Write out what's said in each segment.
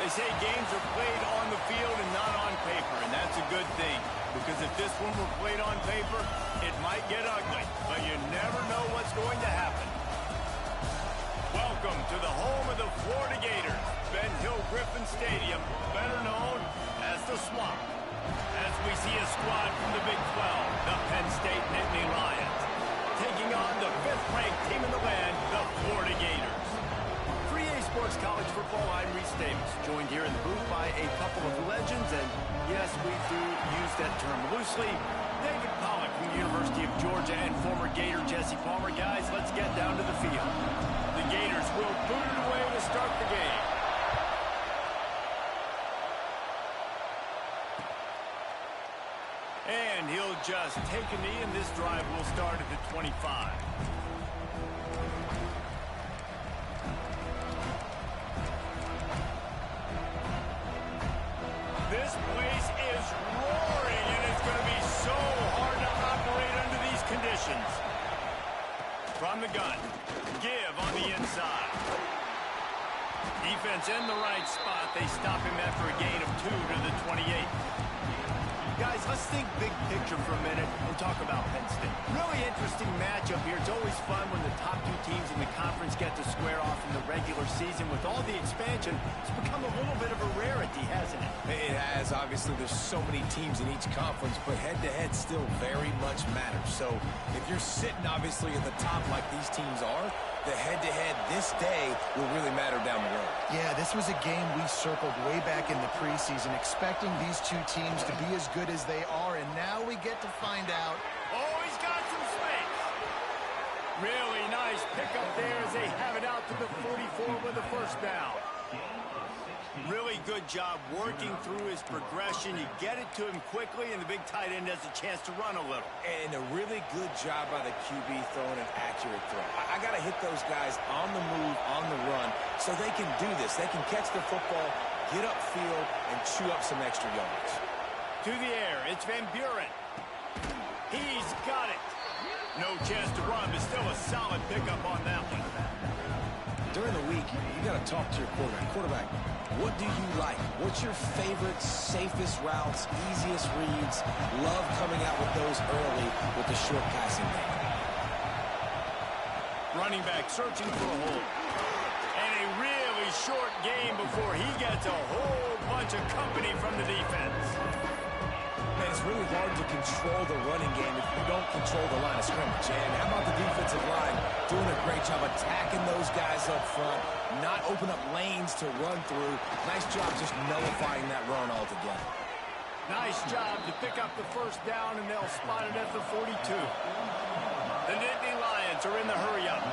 They say games are played on the field and not on paper, and that's a good thing. Because if this one were played on paper, it might get ugly. But you never know what's going to happen. Welcome to the home of the Florida Gators, Ben Hill Griffin Stadium, better known as the Swamp. As we see a squad from the Big 12, the Penn State Nittany Lions, taking on the 5th-ranked team in the land, the Florida Gators. For EA Sports College Football, I'm Reese Davis, joined here in the booth by a couple of legends, and yes, we do use that term loosely. David Pollack from the University of Georgia and former Gator Jesse Palmer. Guys, let's get down to the field. The Gators will boot it away to start the game. And he'll just take a knee, and this drive will start at the 25. This place is roaring, and it's going to be so hard to operate under these conditions. From the gun, give on the inside. Defense in the right spot. They stop him after a gain of 2 to the 28. Guys, let's think big picture for a minute and talk about Penn State. Really interesting matchup here. It's always fun when the top 2 teams in the conference get to square off in the regular season. With all the expansion, it's become a little bit of a rarity, hasn't it? It has. Obviously, there's so many teams in each conference, but head-to-head still very much matters. So if you're sitting, obviously, at the top like these teams are, the head-to-head this day will really matter down the road. Yeah, this was a game we circled way back in the preseason, expecting these 2 teams to be as good as they are, and now we get to find out. Oh, he's got some space. Really nice pickup there as they have it out to the 44 with a first down. Really good job working through his progression. You get it to him quickly, and the big tight end has a chance to run a little. And a really good job by the QB throwing an accurate throw. I got to hit those guys on the move, on the run, so they can do this. They can catch the football, get upfield, and chew up some extra yards. To the air, it's Van Buren. He's got it. No chance to run, but still a solid pickup on that one. During the week, you got to talk to your quarterback. Quarterback, what do you like? What's your favorite, safest routes, easiest reads? Love coming out with those early with the short passing game. Running back searching for a hole. And a really short game before he gets a whole bunch of company from the defense. Man, it's really hard to control the running game if you don't control the line of scrimmage. And how about the defensive line doing a great job attacking those guys up front, not open up lanes to run through. Nice job just nullifying that run altogether. Nice job to pick up the first down, and they'll spot it at the 42. The Nittany Lions are in the hurry-up.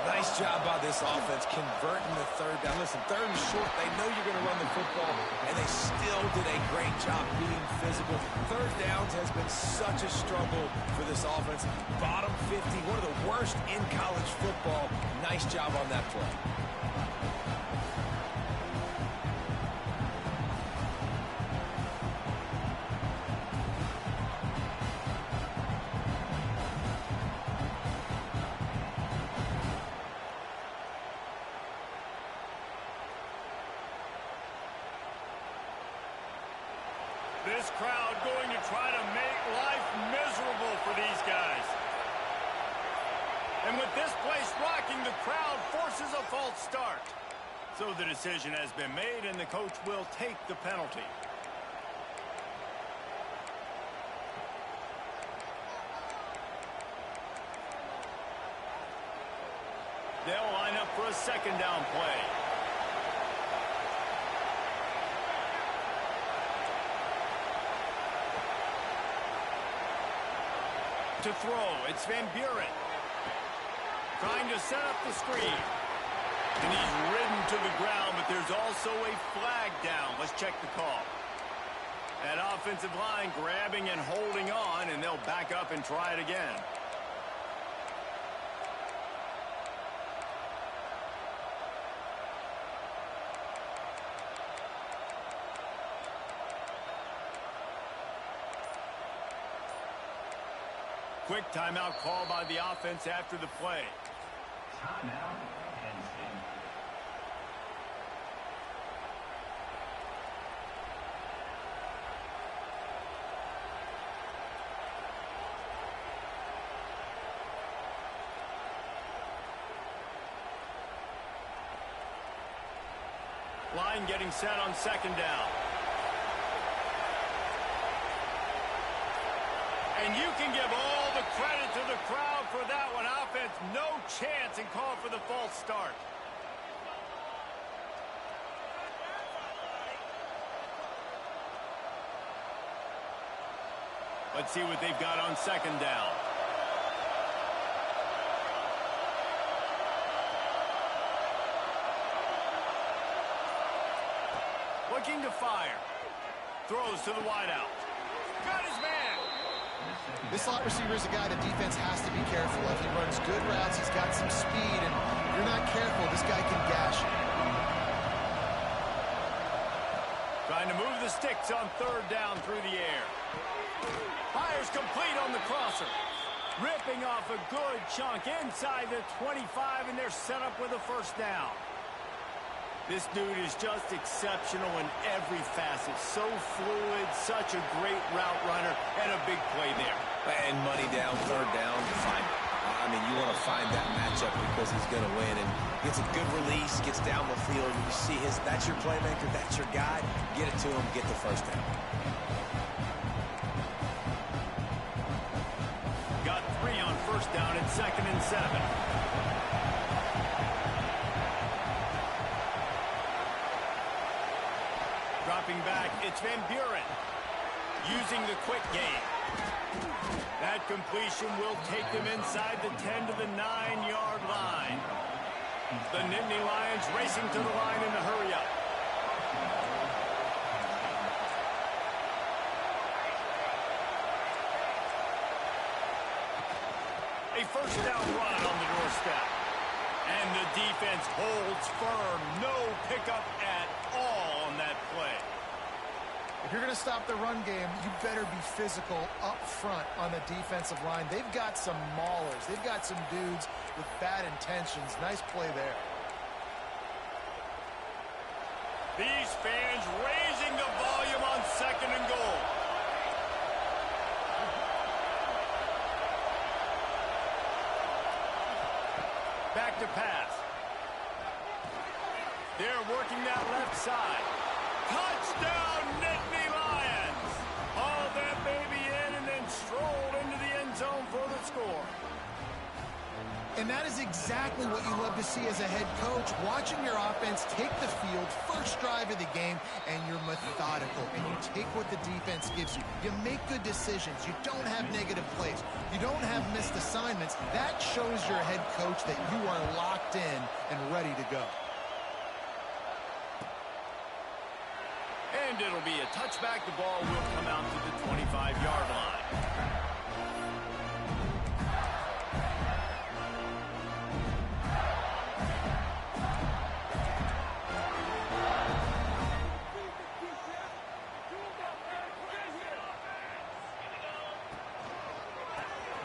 Nice job by this offense converting the third down. Listen, 3rd and short, they know you're going to run the football, and they still did a great job being physical. 3rd downs has been such a struggle for this offense. Bottom 50, one of the worst in college football. Nice job on that play. This crowd going to try to make life miserable for these guys. And with this place rocking, the crowd forces a false start. So the decision has been made, and the coach will take the penalty. They'll line up for a 2nd down play. To throw, it's Van Buren. Trying to set up the screen. And he's ridden to the ground, but there's also a flag down. Let's check the call. That offensive line grabbing and holding on, and they'll back up and try it again. Quick timeout call by the offense after the play. Timeout, Penn State. Line getting set on second down. And you can give all the credit to the crowd for that one. Offense, no chance, and call for the false start. Let's see what they've got on second down. Looking to fire. Throws to the wideout. Got his man. This slot receiver is a guy the defense has to be careful of. He runs good routes. He's got some speed, and if you're not careful, this guy can gash you. Trying to move the sticks on third down through the air. Fires complete on the crosser. Ripping off a good chunk inside the 25, and they're set up with a first down. This dude is just exceptional in every facet. So fluid, such a great route runner, and a big play there. And money down, third down, find it. I mean, you want to find that matchup because he's going to win. And gets a good release, gets down the field. You see that's your playmaker, that's your guy. Get it to him, get the first down. Got 3 on first down at 2nd and 7. Dropping back, it's Van Buren. Using the quick game. That completion will take them inside the 10 to the 9-yard line. The Nittany Lions racing to the line in a hurry up. A first down run on the doorstep. And the defense holds firm. No pickup at all on that play. If you're going to stop the run game, you better be physical up front on the defensive line. They've got some maulers. They've got some dudes with bad intentions. Nice play there. These fans raising the volume on 2nd and goal. Back to pass. They're working that left side. Touchdown, Nittany Lions! Hauled that baby in and then strolled into the end zone for the score. And that is exactly what you love to see as a head coach, watching your offense take the field, first drive of the game, and you're methodical, and you take what the defense gives you. You make good decisions. You don't have negative plays. You don't have missed assignments. That shows your head coach that you are locked in and ready to go. And it'll be a touchback. The ball will come out to the 25-yard line.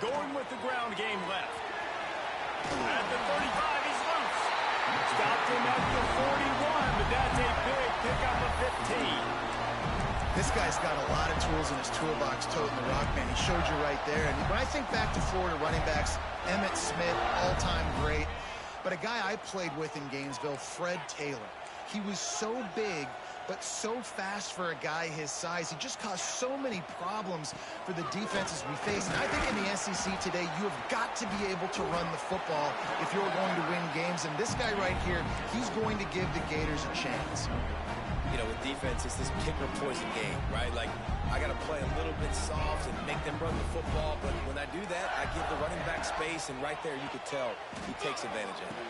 Going with the ground game left. At the 35, he's loose. Stopped him at the 41, but that's a big pickup of 15. This guy's got a lot of tools in his toolbox, toting the rock, man. He showed you right there. And when I think back to Florida running backs, Emmitt Smith, all-time great. But a guy I played with in Gainesville, Fred Taylor. He was so big, but so fast for a guy his size. He just caused so many problems for the defenses we face. And I think in the SEC today, you have got to be able to run the football if you're going to win games. And this guy right here, he's going to give the Gators a chance. You know, with defense, it's this pick or poison game, right? Like, I got to play a little bit soft and make them run the football. But when I do that, I give the running back space. And right there, you could tell he takes advantage of it.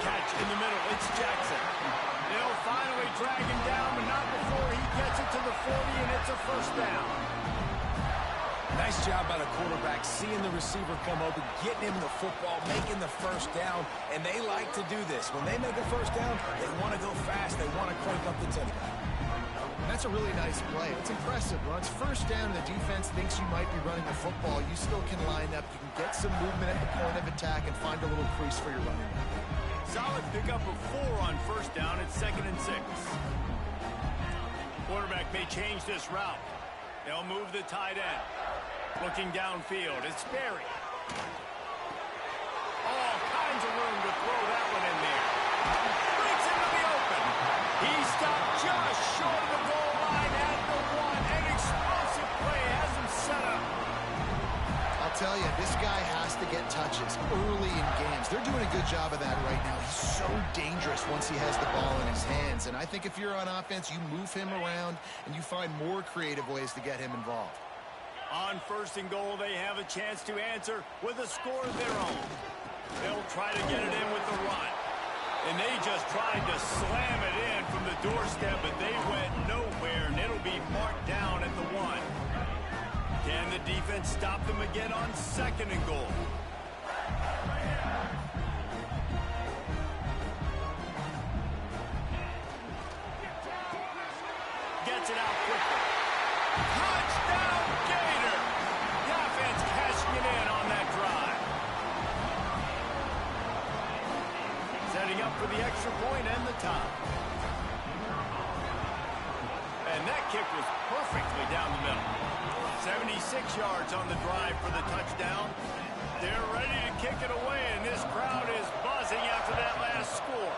Catch in the middle. It's Jackson. They'll finally drag him down, but not before he gets it to the 40, and it's a first down. Nice job by the quarterback, seeing the receiver come open, getting him the football, making the first down, and they like to do this. When they make a first down, they want to go fast. They want to crank up the tempo. That's a really nice play. It's impressive. When it's first down and the defense thinks you might be running the football, you still can line up. You can get some movement at the point of attack and find a little crease for your running back. Solid pickup of 4 on first down at 2nd and 6. Quarterback may change this route. They'll move the tight end. Looking downfield, it's Berry. All kinds of room to throw that one in there. Breaks into the open. He stopped just short of the goal line at the one. An explosive play has him set up. I'll tell you, this guy has to get touches early in games. They're doing a good job of that right now. He's so dangerous once he has the ball in his hands. And I think if you're on offense, you move him around and you find more creative ways to get him involved. On first and goal, they have a chance to answer with a score of their own. They'll try to get it in with the run. And they just tried to slam it in from the doorstep, but they went nowhere, and it'll be marked down at the one. Can the defense stop them again on second and goal? Gets it out quickly. Touchdown, Gator! The offense cashing it in on that drive. Setting up for the extra point and the tie. And that kick was perfectly down the middle. 76 yards on the drive for the touchdown. They're ready to kick it away, and this crowd is buzzing after that last score.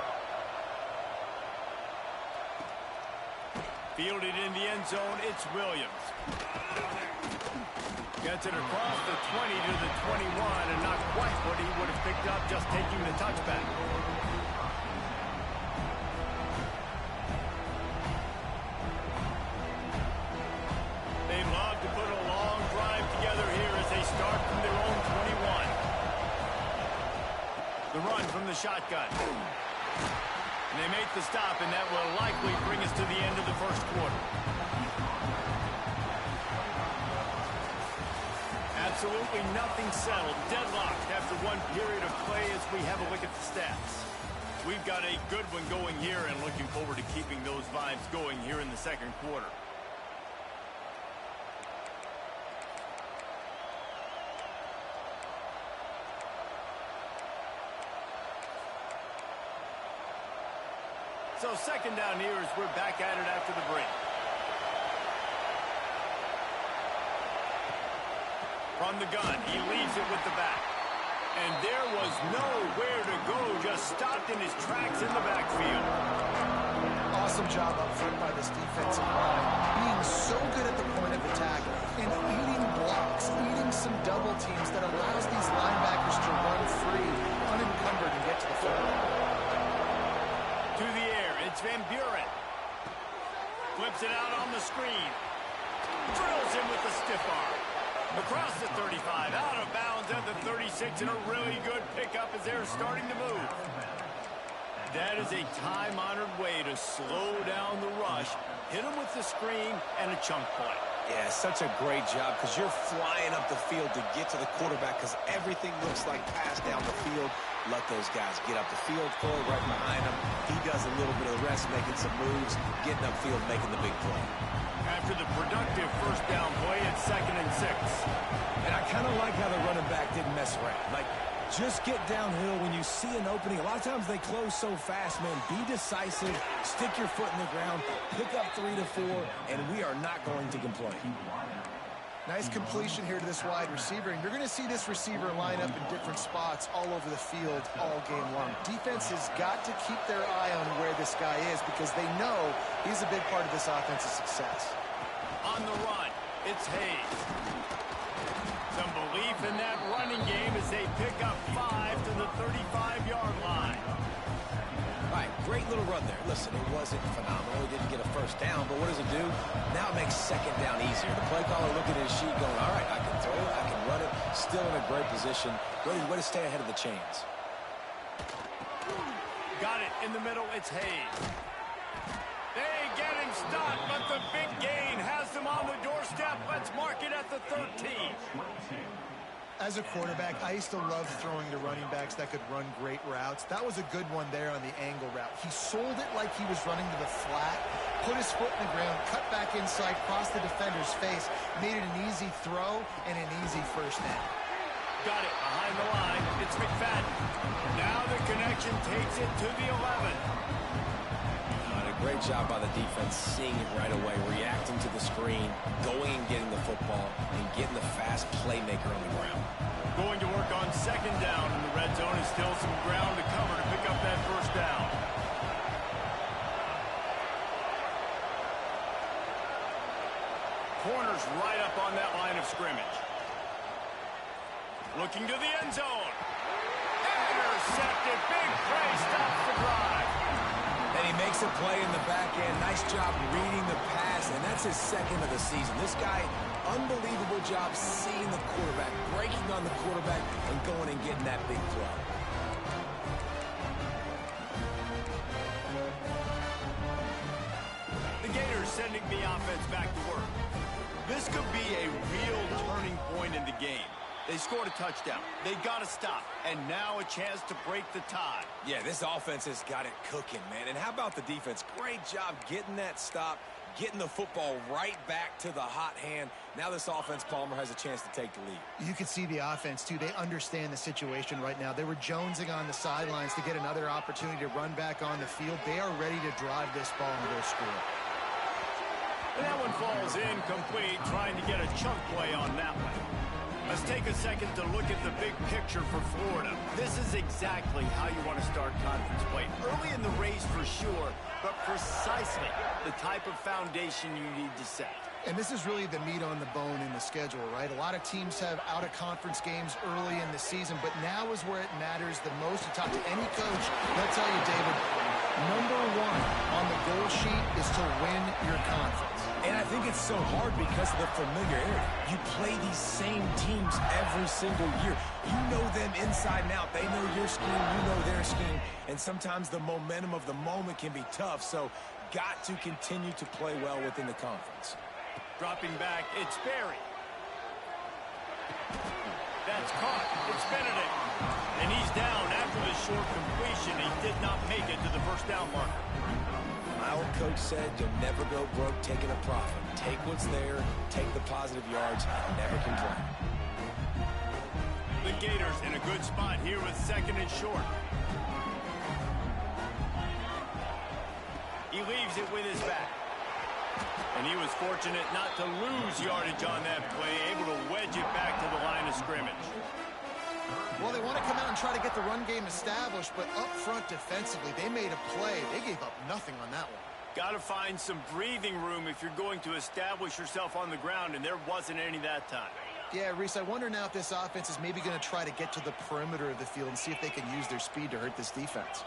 Fielded in the end zone, it's Williams. Gets it across the 20 to the 21, and not quite what he would have picked up just taking the touchback. They love to put a long drive together here as they start from their own 21. The run from the shotgun. And they make the stop, and that will likely bring us to the end of the first quarter. Absolutely nothing settled. Deadlocked after one period of play as we have a look at the stats. We've got a good one going here and looking forward to keeping those vibes going here in the second quarter. So second down here as we're back at it after the break. From the gun, he leaves it with the back. And there was nowhere to go, just stopped in his tracks in the backfield. Awesome job up front by this defensive line. Being so good at the point of attack and eating blocks, eating some double teams that allows these linebackers to run free, unencumbered, and get to the football. To the air, it's Van Buren. Flips it out on the screen. Drills him with the stiff arm. Across the 35, out of bounds at the 36, and a really good pickup as they're starting to move. That is a time-honored way to slow down the rush, hit him with the screen, and a chunk play. Yeah, such a great job because you're flying up the field to get to the quarterback because everything looks like pass down the field. Let those guys get up the field for it right behind him. He does a little bit of the rest, making some moves, getting upfield, making the big play. After the productive first down play, it's 2nd and 6. And I kind of like how the running back didn't mess around. Like, just get downhill when you see an opening. A lot of times they close so fast, man. Be decisive, stick your foot in the ground, pick up 3 to 4, and we are not going to complain. Nice completion here to this wide receiver, and you're going to see this receiver line up in different spots all over the field all game long. Defense has got to keep their eye on where this guy is because they know he's a big part of this offense's success. On the run, it's Hayes. Some belief in that running game as they pick up 5 to the 35-yard line. All right, great little run there. Listen, it wasn't phenomenal. He didn't get a first down, but what does it do? Now it makes second down easier. The play caller looking at his sheet going, all right, I can throw it, I can run it. Still in a great position. Way to stay ahead of the chains. Got it in the middle. It's Hayes. They get him stopped, but the big gain has them on the doorstep. Let's mark it at the 13. As a quarterback, I used to love throwing to running backs that could run great routes. That was a good one there on the angle route. He sold it like he was running to the flat, put his foot in the ground, cut back inside, crossed the defender's face, made it an easy throw and an easy first down. Got it behind the line. It's McFadden. Now the connection takes it to the 11. Great job by the defense, seeing it right away, reacting to the screen, going and getting the football, and getting the fast playmaker on the ground. Going to work on second down in the red zone, and still some ground to cover to pick up that first down. corner's right up on that line of scrimmage. Looking to the end zone. Intercepted. Big play. Stops the drive. And he makes a play in the back end. Nice job reading the pass, and that's his second of the season. This guy, unbelievable job seeing the quarterback, breaking on the quarterback, and going and getting that big play. The Gators sending the offense back to work. This could be a real turning point in the game. They scored a touchdown. They got to stop. And now a chance to break the tie. Yeah, this offense has got it cooking, man. And how about the defense? Great job getting that stop, getting the football right back to the hot hand. Now this offense, Palmer, has a chance to take the lead. You can see the offense, too. They understand the situation right now. They were jonesing on the sidelines to get another opportunity to run back on the field. They are ready to drive this ball and go score. And that one falls incomplete, trying to get a chunk play on that one. Let's take a second to look at the big picture for Florida. This is exactly how you want to start conference play. Early in the race for sure, but precisely the type of foundation you need to set. And this is really the meat on the bone in the schedule, right? A lot of teams have out-of-conference games early in the season, but now is where it matters the most. You talk to any coach, they'll tell you, David, number one on the goal sheet is to win your conference. And I think it's so hard because of the familiarity. You play these same teams every single year. You know them inside and out. They know your scheme, you know their scheme. And sometimes the momentum of the moment can be tough. So got to continue to play well within the conference. Dropping back, it's Barry. That's caught. It's Benedict. And he's down after the short completion. He did not make it to the first down marker. My old coach said you'll never go broke taking a profit. Take what's there, take the positive yards, and never complain. The Gators in a good spot here with second and short. He leaves it with his back. And he was fortunate not to lose yardage on that play, able to wedge it back to the line of scrimmage. Well, they want to come out and try to get the run game established, but up front defensively, they made a play. They gave up nothing on that one. Got to find some breathing room if you're going to establish yourself on the ground, and there wasn't any that time. Yeah, Reese, I wonder now if this offense is maybe going to try to get to the perimeter of the field and see if they can use their speed to hurt this defense.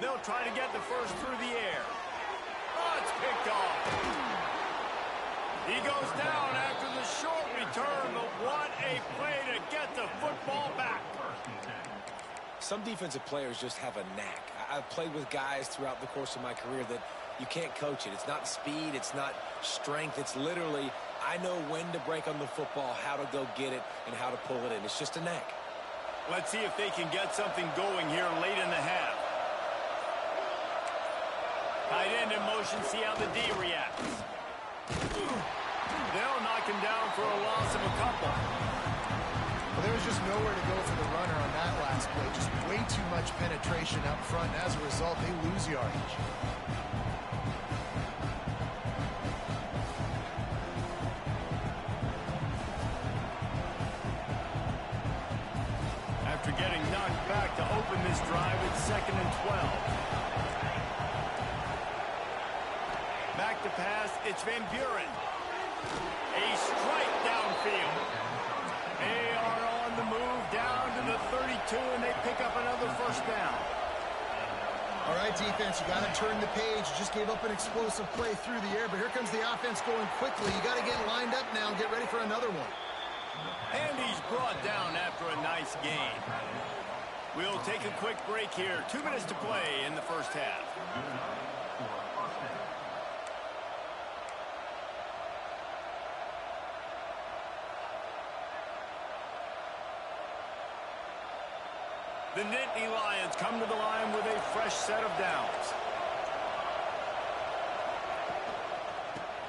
They'll try to get the first through the air. Oh, it's picked off. He goes down after the short return, but what a play to get the football back. Some defensive players just have a knack. I've played with guys throughout the course of my career that you can't coach it. It's not speed, it's not strength. It's literally, I know when to break on the football, how to go get it, and how to pull it in. It's just a knack. Let's see if they can get something going here late in the half. Tight end in motion, see how the D reacts. They'll knock him down for a loss of a couple. Well, there was just nowhere to go for the runner on that last play. Just way too much penetration up front, and as a result, they lose yardage. After getting knocked back to open this drive, it's 2nd and 12. Back to pass, it's Van Buren. A strike downfield. They are on the move down to the 32, and they pick up another first down. All right, defense, you got to turn the page. You just gave up an explosive play through the air, but here comes the offense going quickly. You got to get lined up now and get ready for another one. And he's brought down after a nice gain. We'll take a quick break here. 2 minutes to play in the first half. The Nittany Lions come to the line with a fresh set of downs.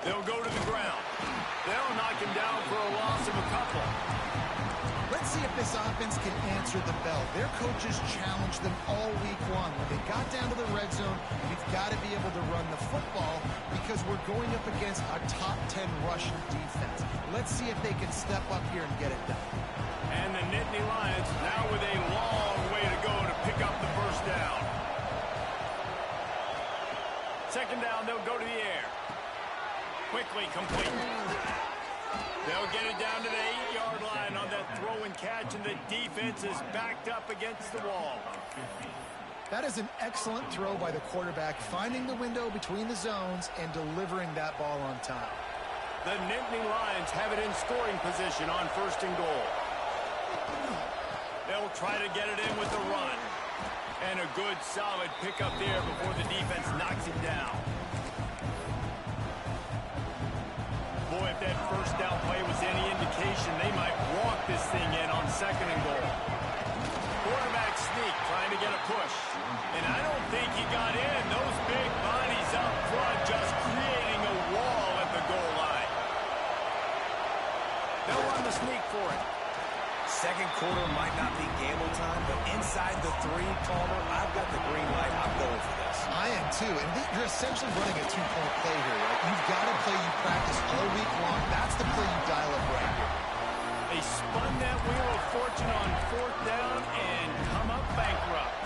They'll go to the ground. They'll knock him down for a loss of a couple. Let's see if this offense can answer the bell. Their coaches challenged them all week long. When they got down to the red zone, we've got to be able to run the football because we're going up against a top 10 rush defense. Let's see if they can step up here and get it done. And the Nittany Lions now with a long way to go to pick up the first down. Second down, they'll go to the air. Quickly complete. They'll get it down to the 8-yard line on that throw and catch, and the defense is backed up against the wall. That is an excellent throw by the quarterback, finding the window between the zones and delivering that ball on time. The Nittany Lions have it in scoring position on 1st and goal. They'll try to get it in with the run. And a good, solid pickup there before the defense knocks him down. Boy, if that first down play was any indication, they might walk this thing in on 2nd and goal. Quarterback sneak, trying to get a push. And I don't think he got in. Those big bodies up front just creating a wall at the goal line. They'll run the sneak for it. Second quarter might not be gamble time, but inside the 3, Palmer, I've got the green light. I'm going for this. I am too, and you're essentially running a 2-point play here, right? You've got a play you practice all week long. That's the play you dial up right here. They spun that wheel of fortune on 4th down and come up bankrupt.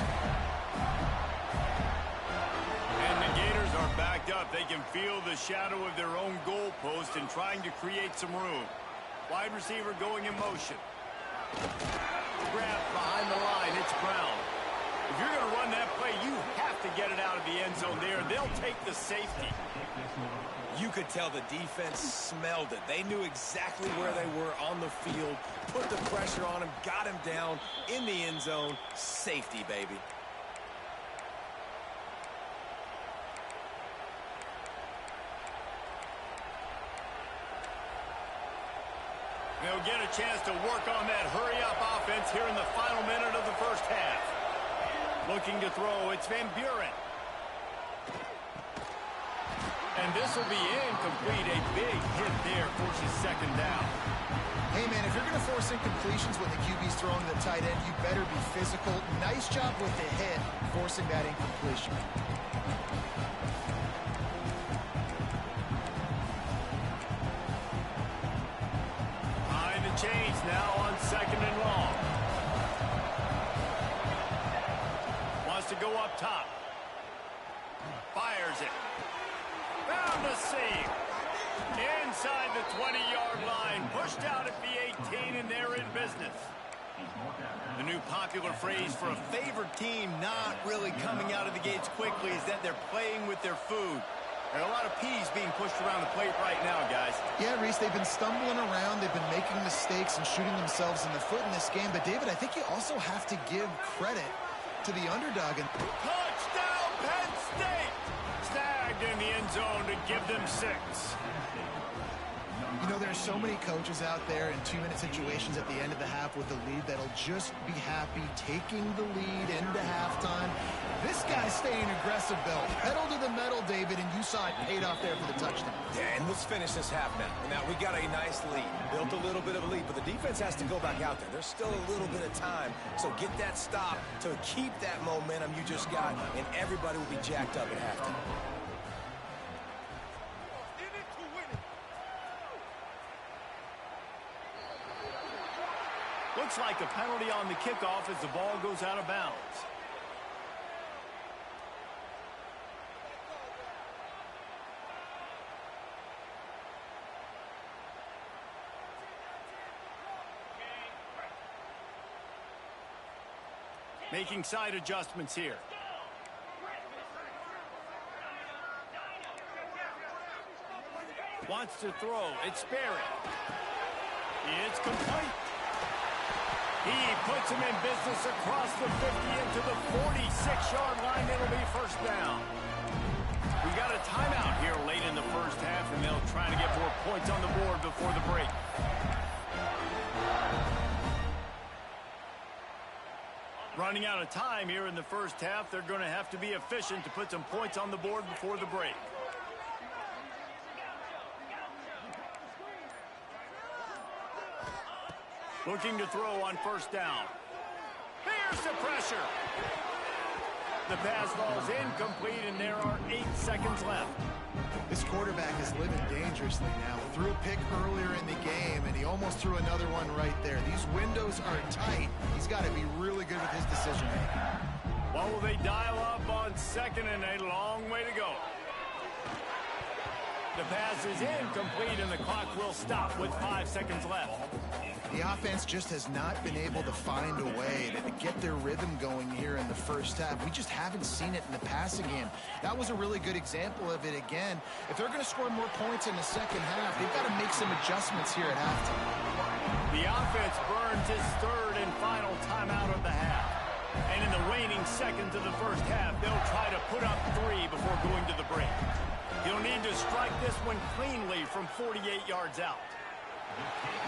And the Gators are backed up. They can feel the shadow of their own goalpost and trying to create some room. Wide receiver going in motion. Grab behind the line. It's Brown. If you're going to run that play, you have to get it out of the end zone there. They'll take the safety. You could tell the defense smelled it. They knew exactly where they were on the field, put the pressure on him, got him down in the end zone. Safety, baby. They'll get a chance to work on that hurry-up offense here in the final minute of the first half. Looking to throw, it's Van Buren. And this will be incomplete. A big hit there forces 2nd down. Hey, man, if you're going to force incompletions when the QB's throwing to the tight end, you better be physical. Nice job with the hit, forcing that incompletion. Behind the chains now on 2nd and long. Wants to go up top. Fires it. Found a seam. Inside the 20-yard line. Pushed out at the 18, and they're in business. The new popular phrase for a favored team not really coming out of the gates quickly is that they're playing with their food. There are a lot of peas being pushed around the plate right now, guys. Yeah, Reese, they've been stumbling around. They've been making mistakes and shooting themselves in the foot in this game. But, David, I think you also have to give credit to the underdog. And touchdown, Penn State! Snagged in the end zone to give them 6. You know, there's so many coaches out there in 2-minute situations at the end of the half with the lead that'll just be happy taking the lead into halftime. This guy's staying aggressive, though. Pedal to the metal, David, and you saw it paid off there for the touchdown. Yeah, and let's finish this half now. Now, we got a nice lead. Built a little bit of a lead, but the defense has to go back out there. There's still a little bit of time, so get that stop to keep that momentum you just got, and everybody will be jacked up at halftime. Looks like a penalty on the kickoff as the ball goes out of bounds. Making side adjustments here. Wants to throw. It's Sperry. It's complete. He puts him in business across the 50 into the 46-yard line. It'll be first down. We got a timeout here late in the first half, and they'll try to get more points on the board before the break. Running out of time here in the first half. They're going to have to be efficient to put some points on the board before the break. Looking to throw on first down. Here's the pressure. The pass ball's incomplete, and there are 8 seconds left. This quarterback is living dangerously now. Threw a pick earlier in the game, and he almost threw another one right there. These windows are tight. He's got to be really good with his decision-making. What will they dial up on second and a long way to go? The pass is incomplete, and the clock will stop with 5 seconds left. The offense just has not been able to find a way to get their rhythm going here in the first half. We just haven't seen it in the passing game. That was a really good example of it again. If they're going to score more points in the second half, they've got to make some adjustments here at halftime. The offense burns his third and final timeout of the half. And in the waning seconds of the first half, they'll try to put up 3 before going to the break. He'll need to strike this one cleanly from 48 yards out.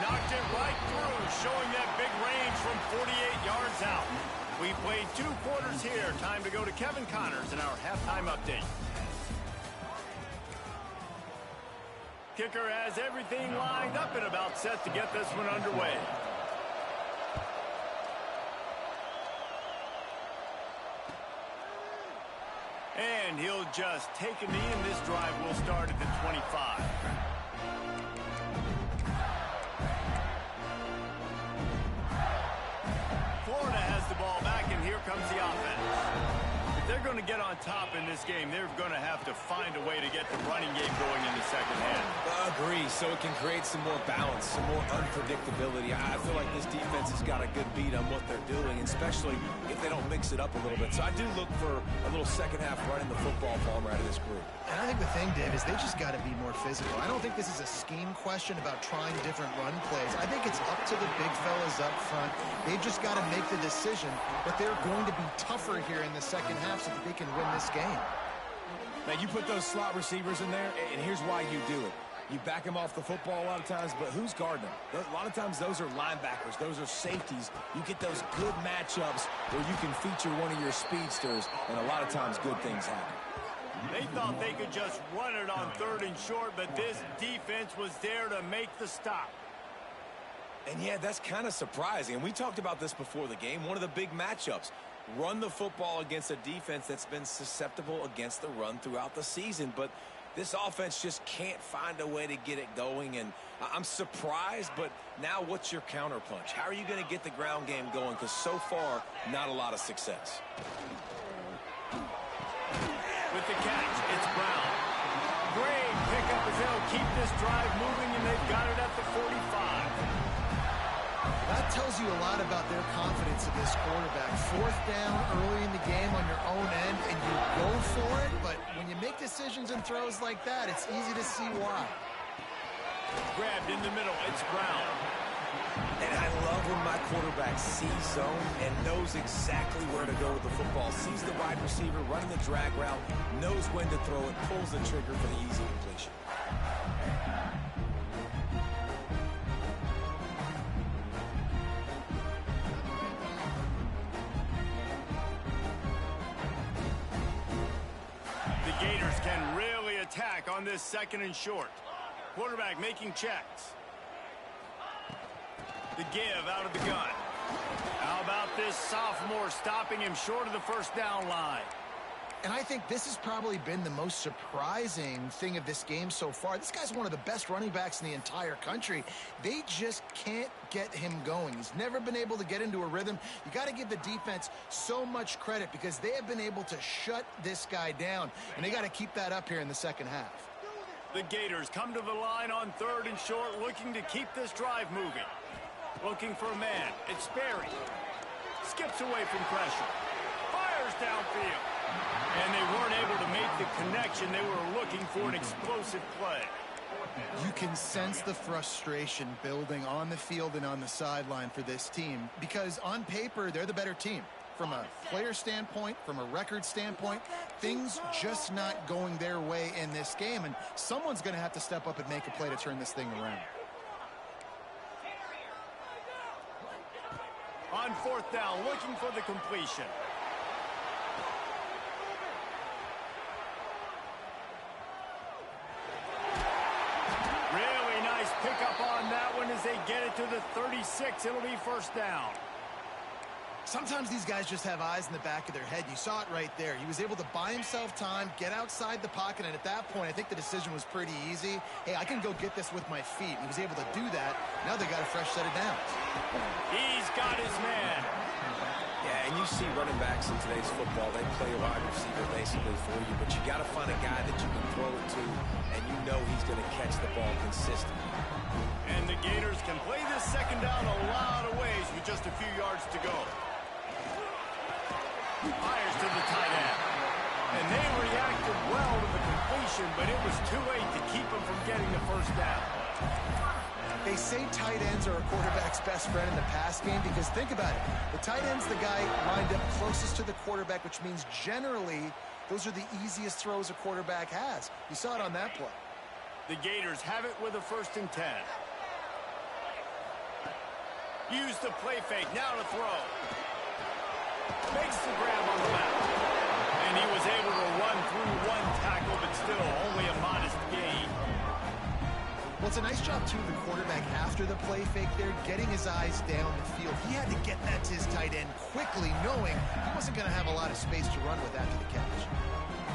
Knocked it right through, showing that big range from 48 yards out. We played 2 quarters here. Time to go to Kevin Connors in our halftime update. Kicker has everything lined up and about set to get this one underway. And he'll just take a knee, and this drive will start at the 25. Florida has the ball back, and here comes the offense. If they're going to get on top in this game, they're going to have to find a way to get the running game going in the second half. Agree, so it can create some more balance, some more unpredictability. I feel like this defense has got a good beat on what they're doing, especially if they don't mix it up a little bit. So I do look for a little second half running the football Palmer out of this group. And I think the thing, Dave, is they just got to be more physical. I don't think this is a scheme question about trying different run plays. I think it's up to the big fellas up front. They've just got to make the decision that they're going to be tougher here in the second half so that they can win this game. Now, you put those slot receivers in there, and here's why you do it. You back them off the football a lot of times, but who's guarding them? A lot of times those are linebackers. Those are safeties. You get those good matchups where you can feature one of your speedsters, and a lot of times good things happen. They thought they could just run it on 3rd and short, but this defense was there to make the stop. And, yeah, that's kind of surprising. And we talked about this before the game. One of the big matchups. Run the football against a defense that's been susceptible against the run throughout the season. But this offense just can't find a way to get it going. And I'm surprised, but now what's your counterpunch? How are you going to get the ground game going? Because so far, not a lot of success. With the catch, it's Brown. Great pickup as they'll keep this drive moving, and they've got it at the 45. That tells you a lot about their confidence in this quarterback. 4th down early in the game on your own end, and you go for it, but when you make decisions and throws like that, it's easy to see why. Grabbed in the middle, it's Brown. And I love when my quarterback sees zone and knows exactly where to go with the football. Sees the wide receiver running the drag route, knows when to throw it, pulls the trigger for the easy completion. The Gators can really attack on this 2nd and short. Quarterback making checks. The give out of the gun. How about this sophomore stopping him short of the 1st down line? And I think this has probably been the most surprising thing of this game so far. This guy's one of the best running backs in the entire country. They just can't get him going. He's never been able to get into a rhythm. You got to give the defense so much credit because they have been able to shut this guy down, and they got to keep that up here in the second half. The Gators come to the line on 3rd and short, looking to keep this drive moving. Looking for a man. It's Sperry. Skips away from pressure. Fires downfield. And they weren't able to make the connection. They were looking for an explosive play. You can sense the frustration building on the field and on the sideline for this team because on paper, they're the better team. From a player standpoint, from a record standpoint, things just not going their way in this game. And someone's going to have to step up and make a play to turn this thing around. On 4th down, looking for the completion. Really nice pickup on that one as they get it to the 36. It'll be 1st down. Sometimes these guys just have eyes in the back of their head. You saw it right there. He was able to buy himself time, get outside the pocket, and at that point, I think the decision was pretty easy. Hey, I can go get this with my feet. He was able to do that. Now they got a fresh set of downs. He's got his man. Yeah, and you see running backs in today's football, they play a wide receiver basically for you, but you got to find a guy that you can throw it to, and you know he's going to catch the ball consistently. And the Gators can play this second down a lot of ways with just a few yards to go. Fires to the tight end. And they reacted well to the completion, but it was too late to keep them from getting the first down. They say tight ends are a quarterback's best friend in the pass game because think about it. The tight end's the guy lined up closest to the quarterback, which means generally those are the easiest throws a quarterback has. You saw it on that play. The Gators have it with a 1st and 10. Use the play fake, now to throw. Makes the grab on the map. And he was able to run through one tackle, but still only a modest gain. Well, it's a nice job, too, the quarterback after the play fake there, getting his eyes down the field. He had to get that to his tight end quickly, knowing he wasn't going to have a lot of space to run with after the catch.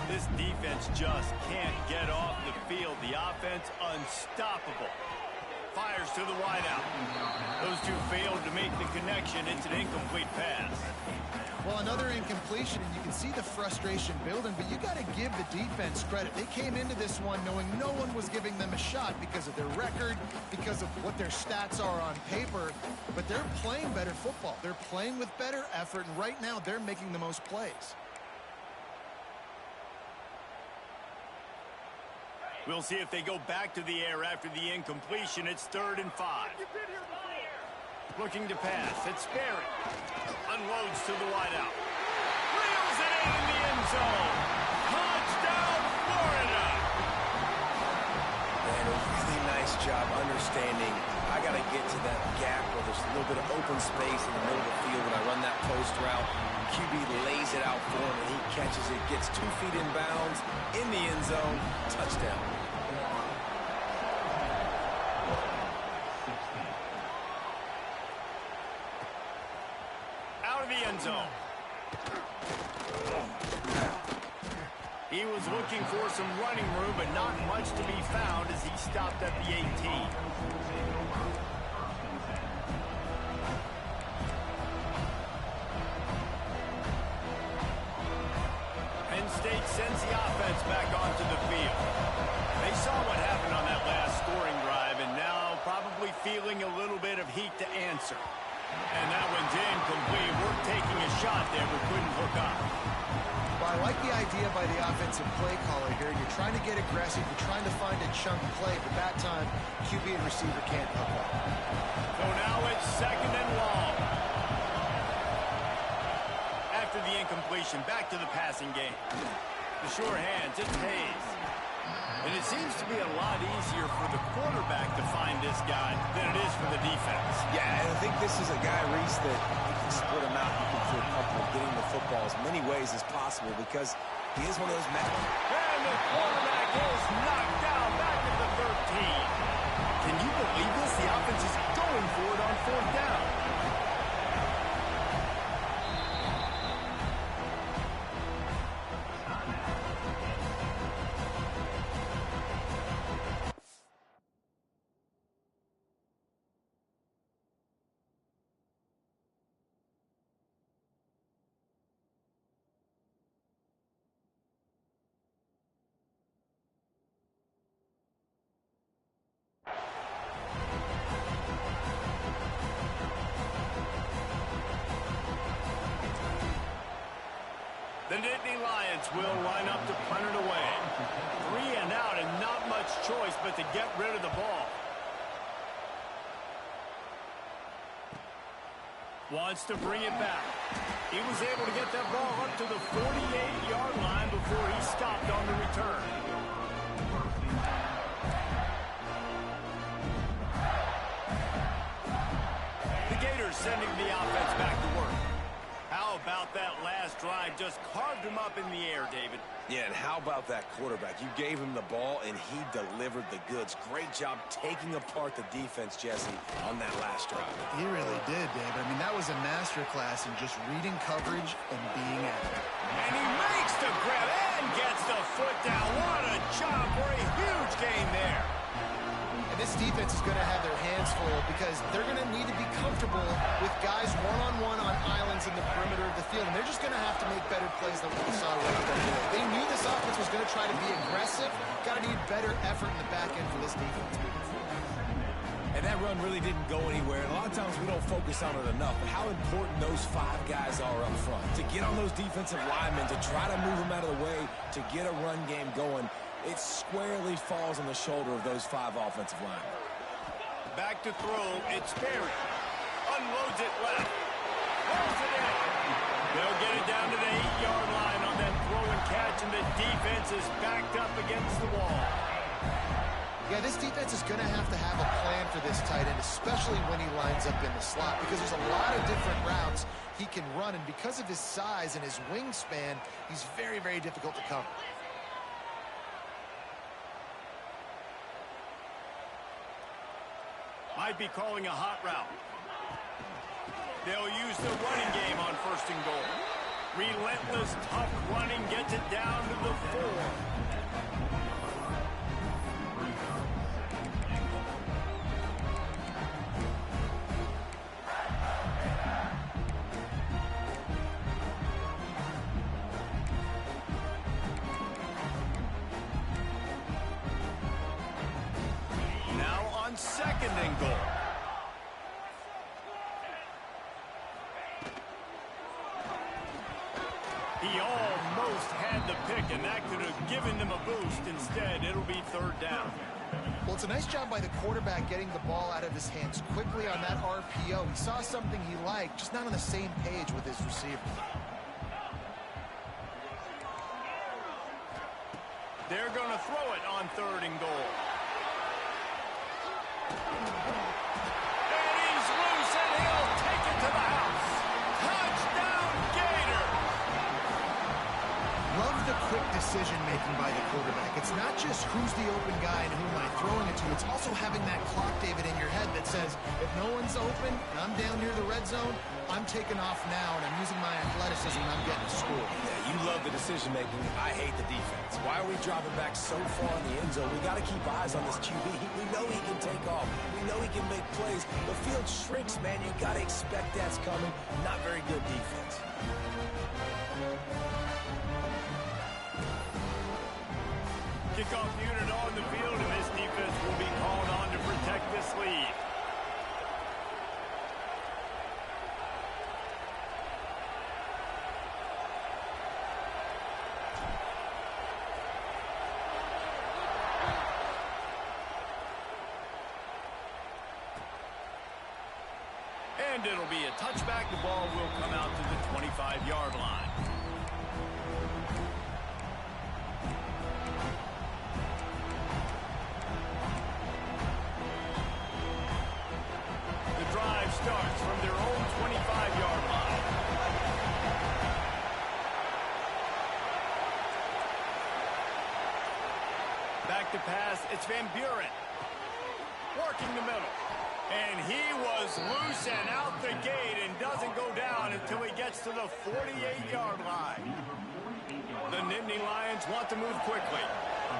This defense just can't get off the field. The offense unstoppable. Fires to the wideout. Those two failed to make the connection. It's an incomplete pass. Well, another incompletion, and you can see the frustration building, but you got to give the defense credit. They came into this one knowing no one was giving them a shot because of their record, because of what their stats are on paper, but they're playing better football. They're playing with better effort, and right now they're making the most plays. We'll see if they go back to the air after the incompletion. It's 3rd and 5. Looking to pass. It's Sperry. Unloads to the wideout. Reels it in the end zone. Touchdown, Florida! And a really nice job understanding I got to get to that gap where there's a little bit of open space in the middle of the field when I run that post route. QB lays it out for him, and he catches it, gets 2 feet in bounds, in the end zone, touchdown. Out of the end zone. He was looking for some running room, but not much to be found as he stopped at the 18. Penn State sends the offense back onto the field. They saw what happened on that last scoring drive, and now probably feeling a little bit of heat to answer. And that one's incomplete. We're taking a shot there, but couldn't hook up. Well, I like the idea by the offensive play caller here. You're trying to get aggressive. You're trying to find a chunk play, but that time, QB and receiver can't hook up. So now it's 2nd and long. After the incompletion, back to the passing game. The sure hands, it's Hayes. And it seems to be a lot easier for the quarterback to find this guy than it is for the defense. Yeah, and I think this is a guy, Reese, that you can split him out. You can feel comfortable getting the football as many ways as possible because he is one of those men. And the quarterback is knocked down back at the 13. Can you believe this? The offense is going for it on 4th down. The Nittany Lions will line up to punt it away. 3 and out and not much choice but to get rid of the ball. Wants to bring it back. He was able to get that ball up to the 48-yard line before he stopped on the return. The Gators sending the offense back to work. How about that last drive? Just carved him up in the air, David. Yeah, and how about that quarterback? You gave him the ball, and he delivered the goods. Great job taking apart the defense, Jesse, on that last drive. He really did, David. I mean, that was a masterclass in just reading coverage and being accurate. And he makes the grab and gets the foot down. What a job for a huge gain there. And this defense is going to have their hands full because they're going to need to be comfortable with guys one-on-one on islands in the perimeter of the field, and they're just going to have to make better plays than what we saw right there. They knew this offense was going to try to be aggressive. Got to need better effort in the back end for this defense. And that run really didn't go anywhere. And a lot of times we don't focus on it enough, but how important those 5 guys are up front. To get on those defensive linemen, to try to move them out of the way, to get a run game going, it squarely falls on the shoulder of those 5 offensive linemen. Back to throw, it's Perry. Unloads it left. Throws it in. They'll get it down to the 8-yard line on that throw and catch, and the defense is backed up against the wall. Yeah, this defense is going to have a plan for this tight end, especially when he lines up in the slot, because there's a lot of different routes he can run, and because of his size and his wingspan, he's very, very difficult to cover. Might be calling a hot route. They'll use the running game on 1st and goal. Relentless, tough running gets it down to the 4. Now on 2nd and goal. He almost had the pick, and that could have given them a boost. Instead, it'll be 3rd down. Well, it's a nice job by the quarterback getting the ball out of his hands quickly on that RPO. He saw something he liked, just not on the same page with his receiver. They're going to throw it on 3rd and goal. And he's loose, and he'll take it to the house. Touchdown, Gator! Love the quick decision-making by the quarterback. It's not just who's the open guy and who am I throwing it to. It's also having that clock, David, in your head that says, if no one's open and I'm down near the red zone, I'm taking off now, and I'm using my athleticism, and I'm getting a score. Yeah, you love the decision-making. I hate the defense. Why are we dropping back so far in the end zone? We got to keep eyes on this QB. We know he can take off. We know he can make plays. The field shrinks, man. You got to expect that's coming. Not very good defense. Kickoff unit on the field, and this defense will be called on to protect this lead. And it'll be a touchback. The ball will come out to the 25-yard line. The drive starts from their own 25-yard line. Back to pass, it's Van Buren. Working the middle. And he was loose and out the gate and doesn't go down until he gets to the 48-yard line. The Nittany Lions want to move quickly.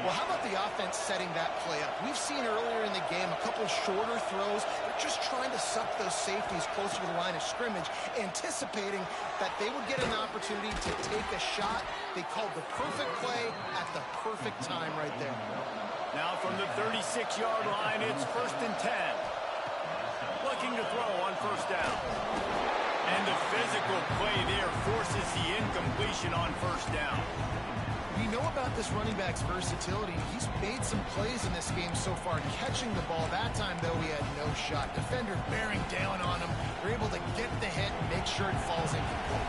Well, how about the offense setting that play up? We've seen earlier in the game a couple shorter throws. They're just trying to suck those safeties closer to the line of scrimmage, anticipating that they would get an opportunity to take a shot. They called the perfect play at the perfect time right there. Now from the 36-yard line, it's 1st and 10. Looking to throw on 1st down. And the physical play there forces the incompletion on 1st down. We know about this running back's versatility. He's made some plays in this game so far, catching the ball. That time, though, he had no shot. Defender bearing down on him. They're able to get the hit and make sure it falls incomplete.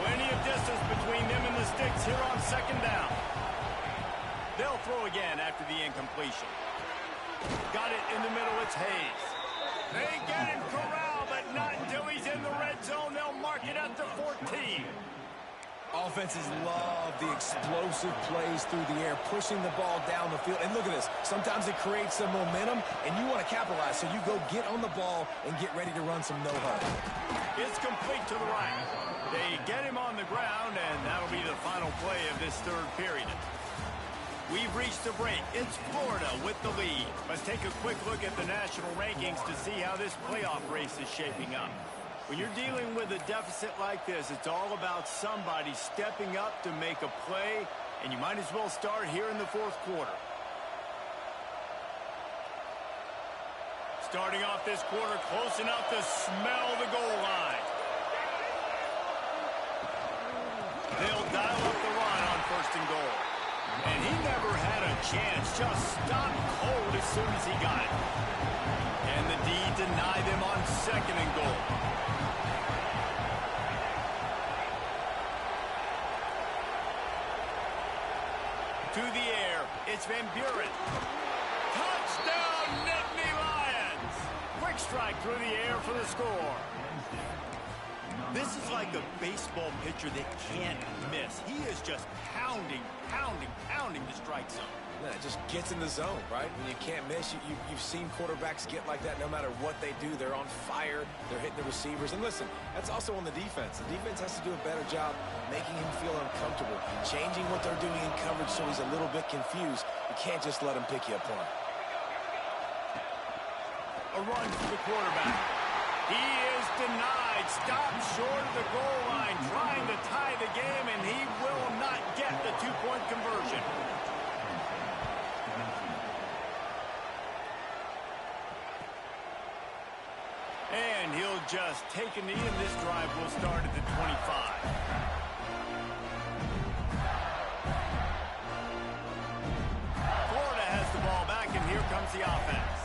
Plenty of distance between them and the sticks here on 2nd down. They'll throw again after the incompletion. Got it in the middle, it's Hayes. They get him corralled, but not until he's in the red zone. They'll mark it at the 14. Offenses love the explosive plays through the air, pushing the ball down the field. And look at this. Sometimes it creates some momentum, and you want to capitalize. So you go get on the ball and get ready to run some no-huddle. It's complete to the right. They get him on the ground, and that'll be the final play of this 3rd period. We've reached the break. It's Florida with the lead. Let's take a quick look at the national rankings to see how this playoff race is shaping up. When you're dealing with a deficit like this, it's all about somebody stepping up to make a play, and you might as well start here in the fourth quarter. Starting off this quarter close enough to smell the goal line. They'll dial up the run on 1st and goal. And he never had a chance, just stopped cold as soon as he got it. And the D denied them on 2nd and goal. To the air, it's Van Buren. Touchdown, Nittany Lions! Quick strike through the air for the score. This is like a baseball pitcher that can't miss. He is just pounding the strike zone. Yeah, it just gets in the zone, right? When you can't miss, you've seen quarterbacks get like that no matter what they do. They're on fire. They're hitting the receivers. And listen, that's also on the defense. The defense has to do a better job making him feel uncomfortable, changing what they're doing in coverage so he's a little bit confused. You can't just let him pick you apart. A run for the quarterback. He is denied. Stopped short of the goal line, trying to tie the game, and he will not get the 2-point conversion. And he'll just take a knee, and this drive will start at the 25. Florida has the ball back, and here comes the offense.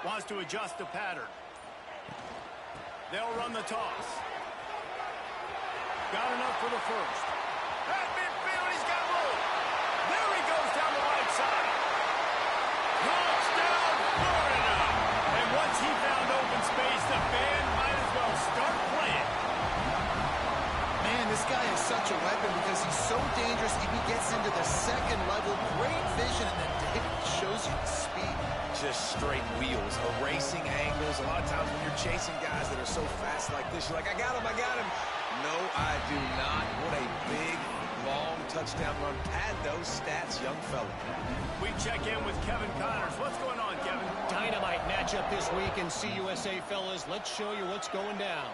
Wants to adjust the pattern. They'll run the toss. Got enough for the first. At midfield, he's got room. There he goes down the right side. Touchdown, Florida. And once he found open space, the band might as well start playing. Man, this guy is such a weapon because he's so dangerous. If he gets into the 2nd level, great vision, and then David shows you the speed. Just straight wheels, erasing angles. A lot of times when you're chasing guys that are so fast like this, you're like, I got him. No, I do not. What a big, long touchdown run. Pad those stats, young fella. We check in with Kevin Connors. What's going on, Kevin? Dynamite matchup this week in CUSA, fellas. Let's show you what's going down.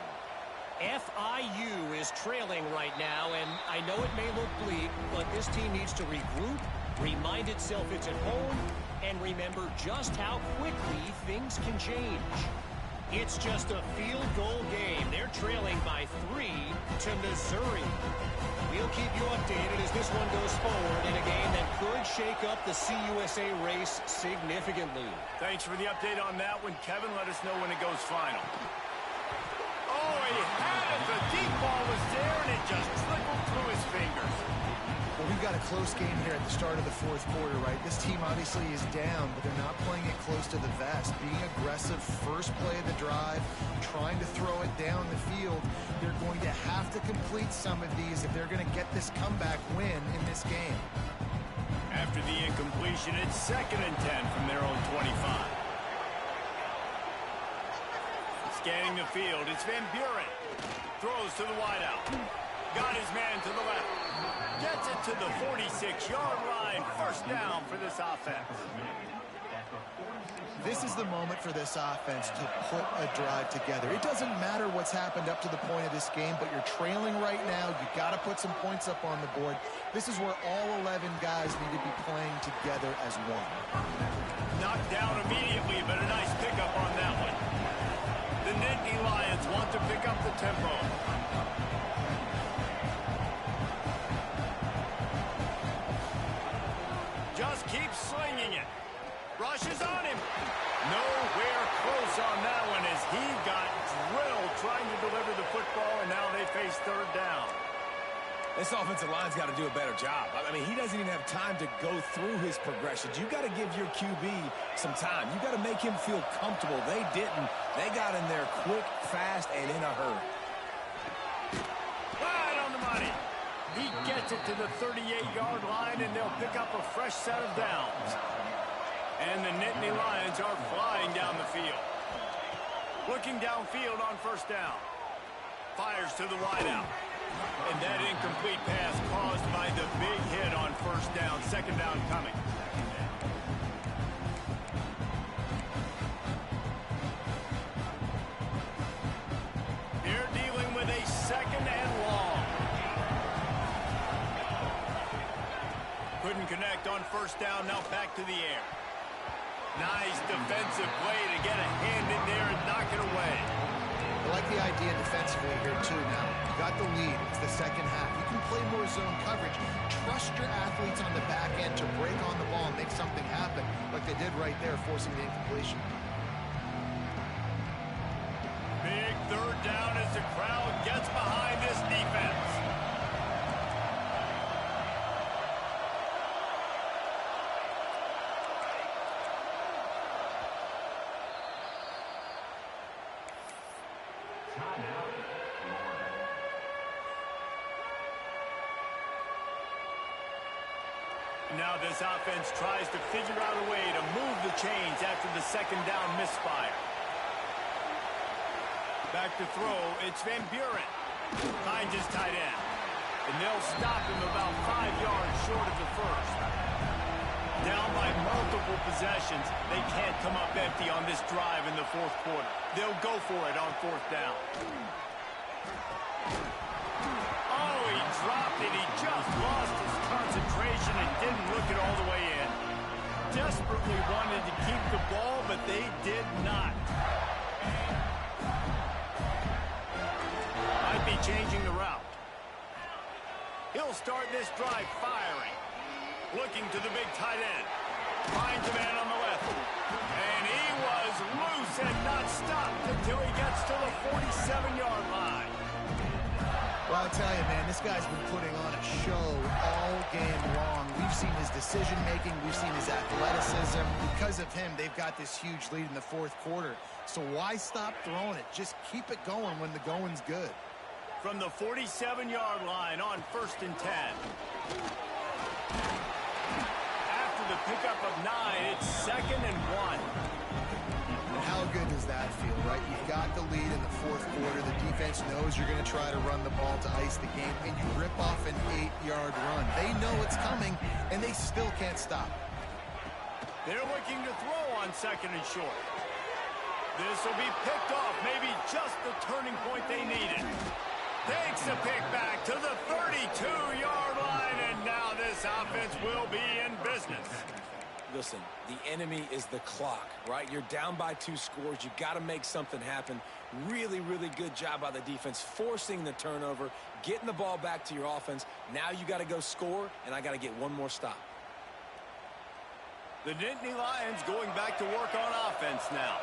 FIU is trailing right now, and I know it may look bleak, but this team needs to regroup, remind itself it's at home, and remember just how quickly things can change. It's just a field goal game. They're trailing by 3 to Missouri. We'll keep you updated as this one goes forward in a game that could shake up the CUSA race significantly. Thanks for the update on that one, Kevin. Let us know when it goes final. Oh, he had it. The deep ball was there, and it just trickled through his fingers. Well, we've got a close game here at the start of the 4th quarter, right? This team obviously is down, but they're not playing it close to the vest. Being aggressive, first play of the drive, trying to throw it down the field. They're going to have to complete some of these if they're going to get this comeback win in this game. After the incompletion, it's 2nd and 10 from their own 25. Scanning the field, it's Van Buren. Throws to the wideout. Got his man to the left. Gets it to the 46-yard line. 1st down for this offense. This is the moment for this offense to put a drive together. It doesn't matter what's happened up to the point of this game, but you're trailing right now. You got to put some points up on the board. This is where all 11 guys need to be playing together as one. Knocked down immediately, but a nice pickup on that one. The Nittany Lions want to pick up the tempo. Just keeps slinging it. Rushes on him. Nowhere close on that one as he got drilled trying to deliver the football, and now they face 3rd down. This offensive line's got to do a better job. I mean, he doesn't even have time to go through his progressions. You got to give your QB some time. You got to make him feel comfortable. They didn't. They got in there quick, fast, and in a hurry. Right on the money. He gets it to the 38-yard line, and they'll pick up a fresh set of downs. And the Nittany Lions are flying down the field. Looking downfield on first down. Fires to the wideout. And that incomplete pass caused by the big hit on first down. Second down coming. They're dealing with a second and long. Couldn't connect on first down. Now back to the air. Nice defensive play to get a hand in there and knock it away. I like the idea defensively here, too, now. You got the lead. It's the second half. You can play more zone coverage. Trust your athletes on the back end to break on the ball and make something happen, like they did right there, forcing the incompletion. Big third down as the crowd gets behind this defense. Now this offense tries to figure out a way to move the chains after the second down misfire. Back to throw, it's Van Buren. Finds his tight end. And they'll stop him about 5 yards short of the first. Down by multiple possessions, they can't come up empty on this drive in the fourth quarter. They'll go for it on fourth down. Oh, he dropped it. He just lost his concentration and didn't look it all the way in. Desperately wanted to keep the ball, but they did not. Might be changing the route. He'll start this drive firing. Looking to the big tight end. Finds a man on the left. And he was loose and not stopped until he gets to the 47-yard line. Well, I'll tell you, man, this guy's been putting on a show all game long. We've seen his decision-making. We've seen his athleticism. Because of him, they've got this huge lead in the fourth quarter. So why stop throwing it? Just keep it going when the going's good. From the 47-yard line on 1st and 10. After the pickup of 9, it's 2nd and 1. And how good does that feel, right? You've got the lead in the fourth quarter. The defense knows you're going to try to run the ball to ice the game, and you rip off an 8-yard run. They know it's coming, and they still can't stop. They're looking to throw on 2nd and short. This will be picked off, maybe just the turning point they needed. Takes the pick back to the 32-yard line, and now this offense will be in business. Listen, the enemy is the clock, right? You're down by 2 scores. You got to make something happen. Really, really good job by the defense, forcing the turnover, getting the ball back to your offense. Now you got to go score, and I got to get one more stop. The Nittany Lions going back to work on offense now.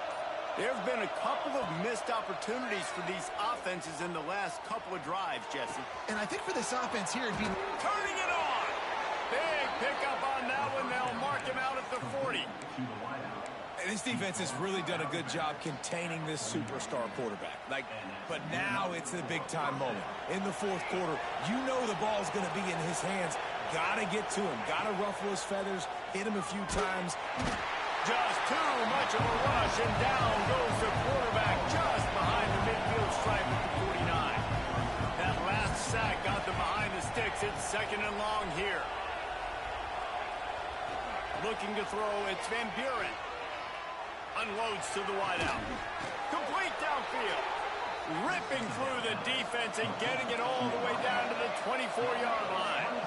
There have been a couple of missed opportunities for these offenses in the last couple of drives, Jesse. And I think for this offense here, it'd be turning it on. Big pickup on that one. They'll mark him out at the 40. And this defense has really done a good job containing this superstar quarterback. But now it's the big-time moment. In the fourth quarter, you know the ball's going to be in his hands. Got to get to him. Got to ruffle his feathers, hit him a few times. Just too much of a rush, and down goes the quarterback just behind the midfield stripe at the 49. That last sack got them behind the sticks. It's 2nd and long here. Looking to throw, it's Van Buren. Unloads to the wideout. Complete downfield. Ripping through the defense and getting it all the way down to the 24-yard line.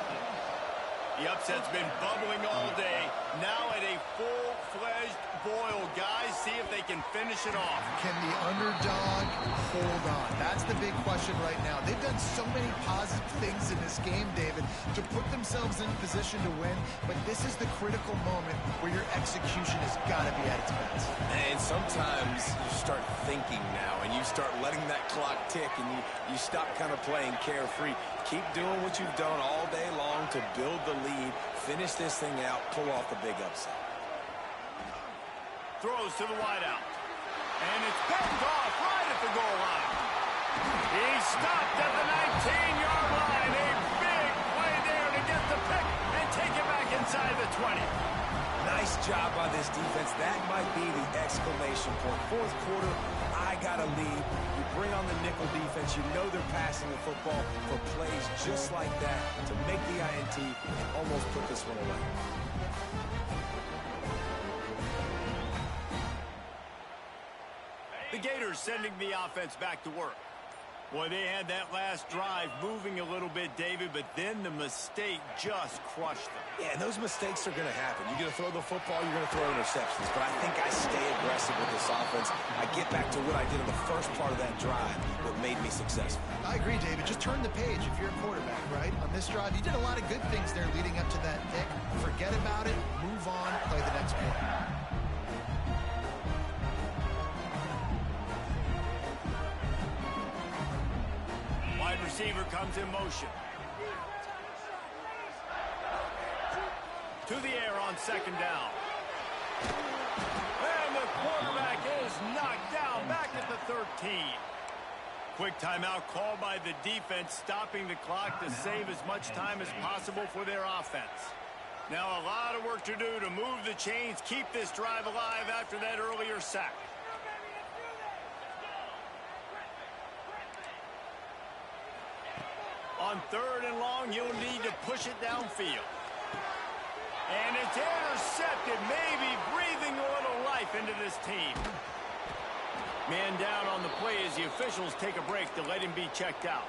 The upset's been bubbling all day. Now at a full-fledged boil. Guys, see if they can finish it off. Can the underdog hold on? That's the big question right now. They've done so many positive things in this game, David, to put themselves in position to win, but this is the critical moment where your execution has got to be at its best. And sometimes you start thinking now, and you start letting that clock tick, and you stop kind of playing carefree. Keep doing what you've done all day long to build the lead, finish this thing out, pull off the big upset. Throws to the wideout. And it's picked off right at the goal line. He stopped at the 19-yard line. A big play there to get the pick and take it back inside the 20. Nice job by this defense. That might be the exclamation point. Fourth quarter, I got a lead. You bring on the nickel defense. You know they're passing the football for plays just like that to make the INT and almost put this one away. The Gators sending the offense back to work. Boy, they had that last drive moving a little bit, David, but then the mistake just crushed them. Yeah, and those mistakes are going to happen. You're going to throw the football, you're going to throw interceptions. But I think I stay aggressive with this offense. I get back to what I did in the first part of that drive that made me successful. I agree, David. Just turn the page if you're a quarterback, right? On this drive, you did a lot of good things there leading up to that pick. Forget about it, move on, play the next play. Wide receiver comes in motion. To the air on second down. And the quarterback is knocked down back at the 13. Quick timeout called by the defense, stopping the clock to save as much time as possible for their offense. Now a lot of work to do to move the chains, keep this drive alive after that earlier sack. On third and long, you'll need to push it downfield. And it's intercepted, maybe breathing a little life into this team. Man down on the play as the officials take a break to let him be checked out.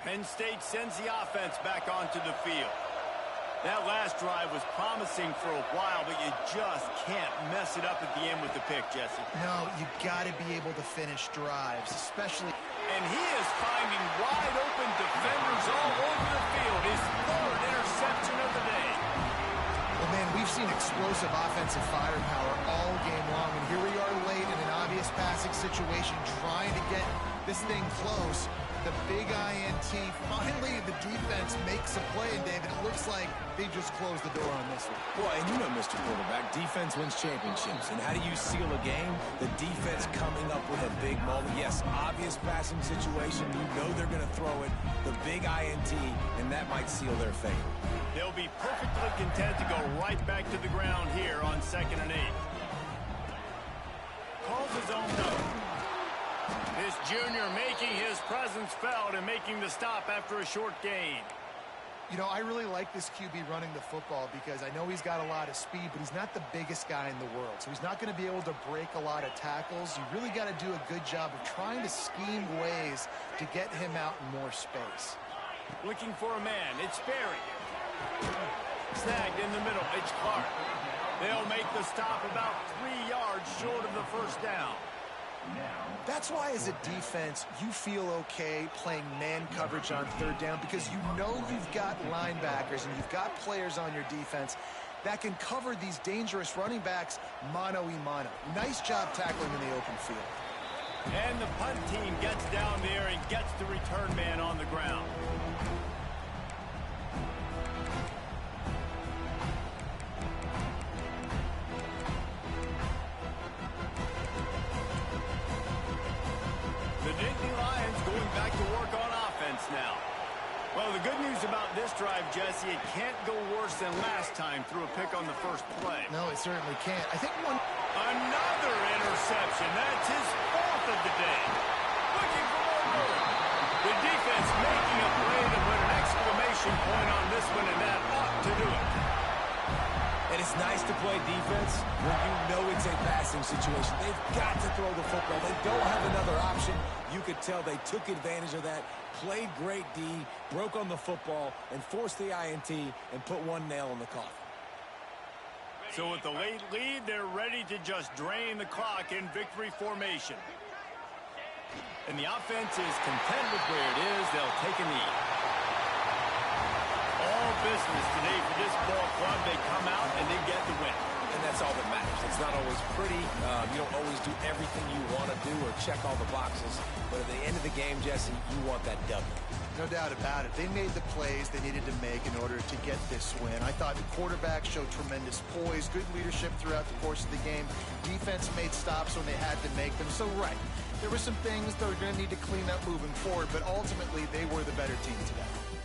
Penn State sends the offense back onto the field. That last drive was promising for a while, but you just can't mess it up at the end with the pick, Jesse. No, you got to be able to finish drives, especially. And he is finding wide open defenders all over the field. His third interception of the day. Well, man, we've seen explosive offensive firepower all game long, and here we are late in an obvious passing situation trying to get this thing close. The big INT, finally the defense makes a play, and David, it looks like they just closed the door on this one. Boy, and you know, Mr. Quarterback, defense wins championships. And how do you seal a game? The defense coming up with a big moment. Yes, obvious passing situation. You know they're going to throw it. The big INT, and that might seal their fate. They'll be perfectly content to go right back to the ground here on 2nd and 8. Calls his own note. This junior making his presence felt and making the stop after a short gain. You know, I really like this QB running the football because I know he's got a lot of speed, but he's not the biggest guy in the world. So he's not going to be able to break a lot of tackles. You really got to do a good job of trying to scheme ways to get him out in more space. Looking for a man. It's Berry. Snagged in the middle. It's Clark. They'll make the stop about 3 yards short of the first down. That's why, as a defense, you feel okay playing man coverage on third down because you know you've got linebackers and you've got players on your defense that can cover these dangerous running backs mano-a-mano. Nice job tackling in the open field. And the punt team gets down there and gets the return man on the ground. Back to work on offense now. Well, the good news about this drive, Jesse, it can't go worse than last time through a pick on the first play. No, it certainly can't. I think another interception. That's his fourth of the day. Looking for more room. The defense making a play to put an exclamation point on this one, and that ought to do it. And it's nice to play defense when you know it's a passing situation. They've got to throw the football. They don't have another option. You could tell they took advantage of that, played great D, broke on the football, and forced the INT and put one nail in the coffin. So with the late lead, they're ready to just drain the clock in victory formation. And the offense is content with where it is. They'll take a knee. All business today for this ball club. They come out and they get the win. And that's all that matters. It's not always pretty. You don't always do everything you want to do or check all the boxes. But at the end of the game, Jesse, you want that W. No doubt about it. They made the plays they needed to make in order to get this win. I thought the quarterback showed tremendous poise, good leadership throughout the course of the game. Defense made stops when they had to make them. So, right, there were some things that were going to need to clean up moving forward, but ultimately they were the better team today.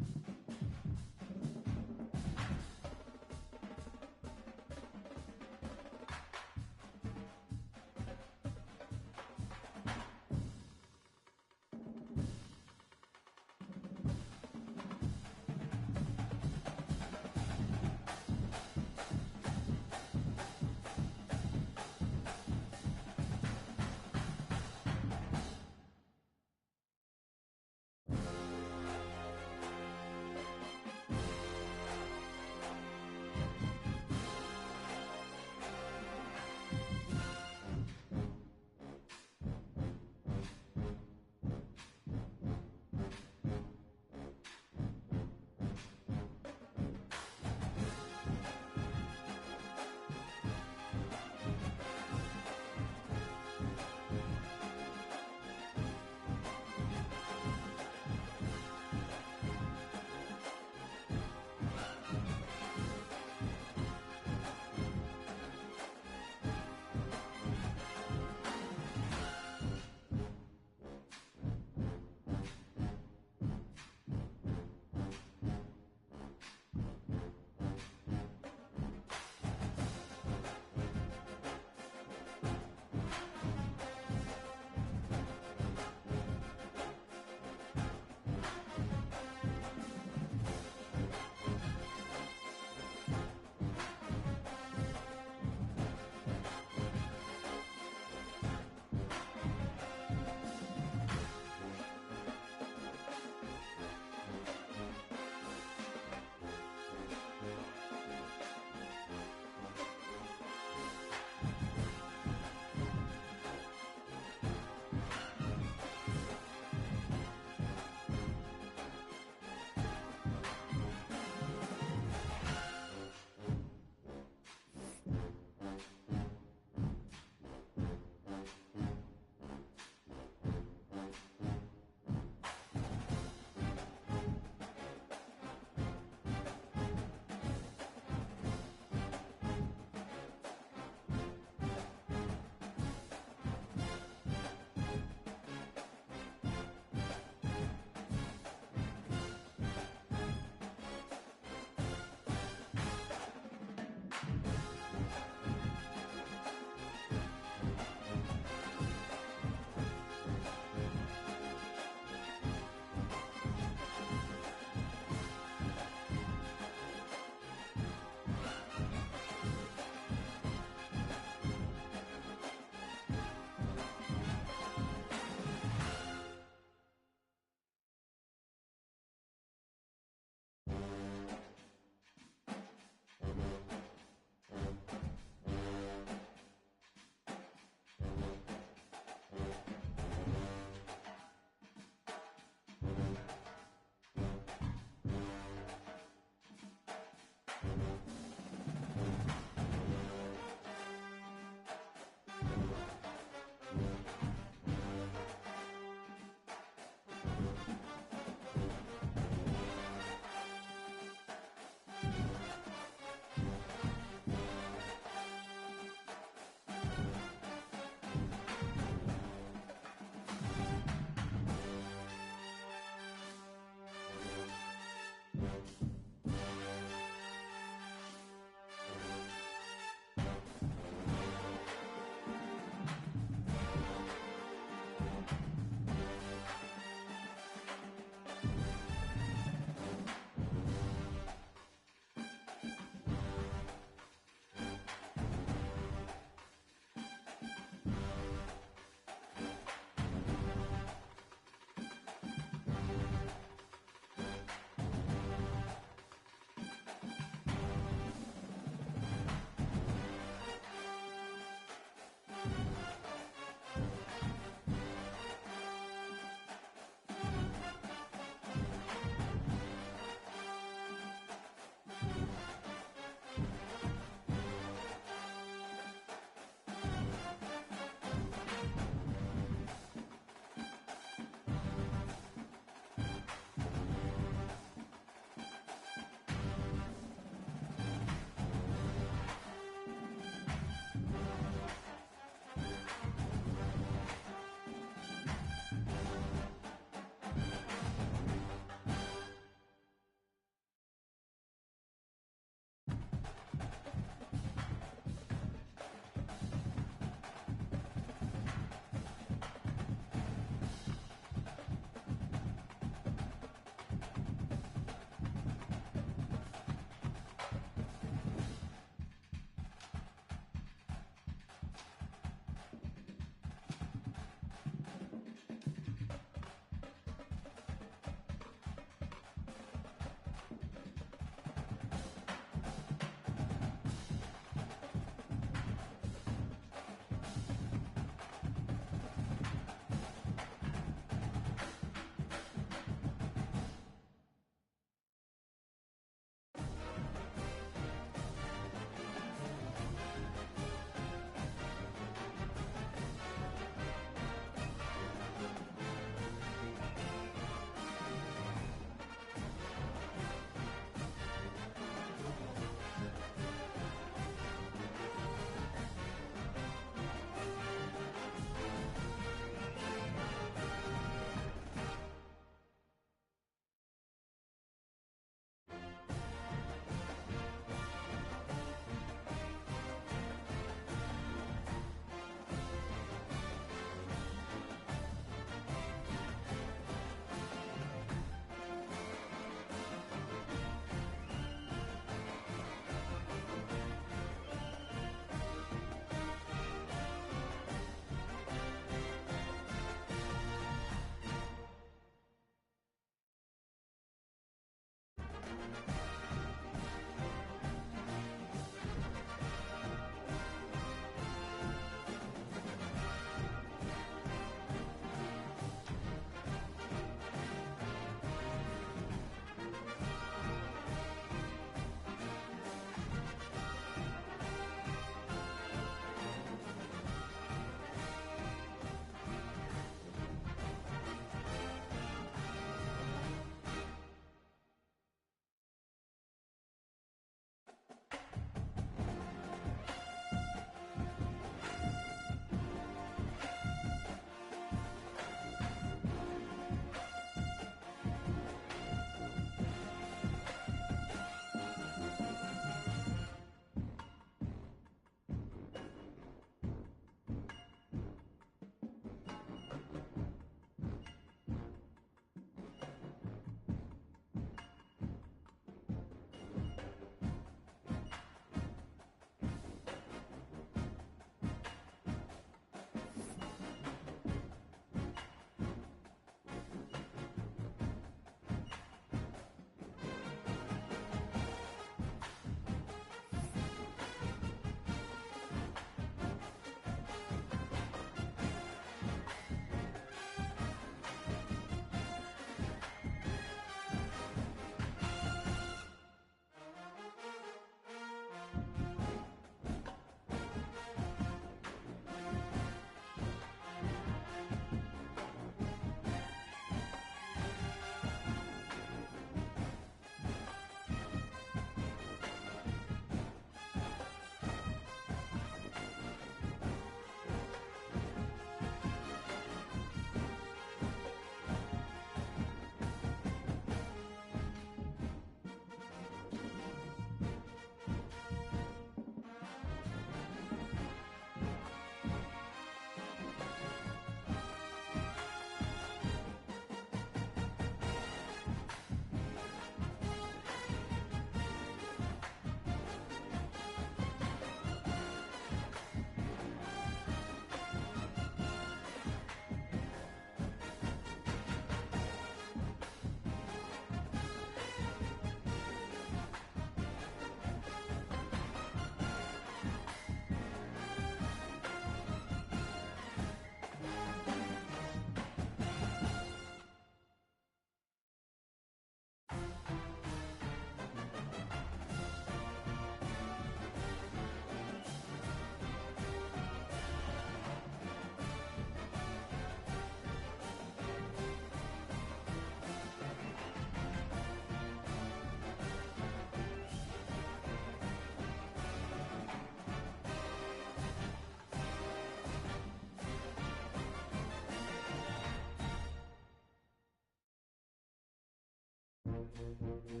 it.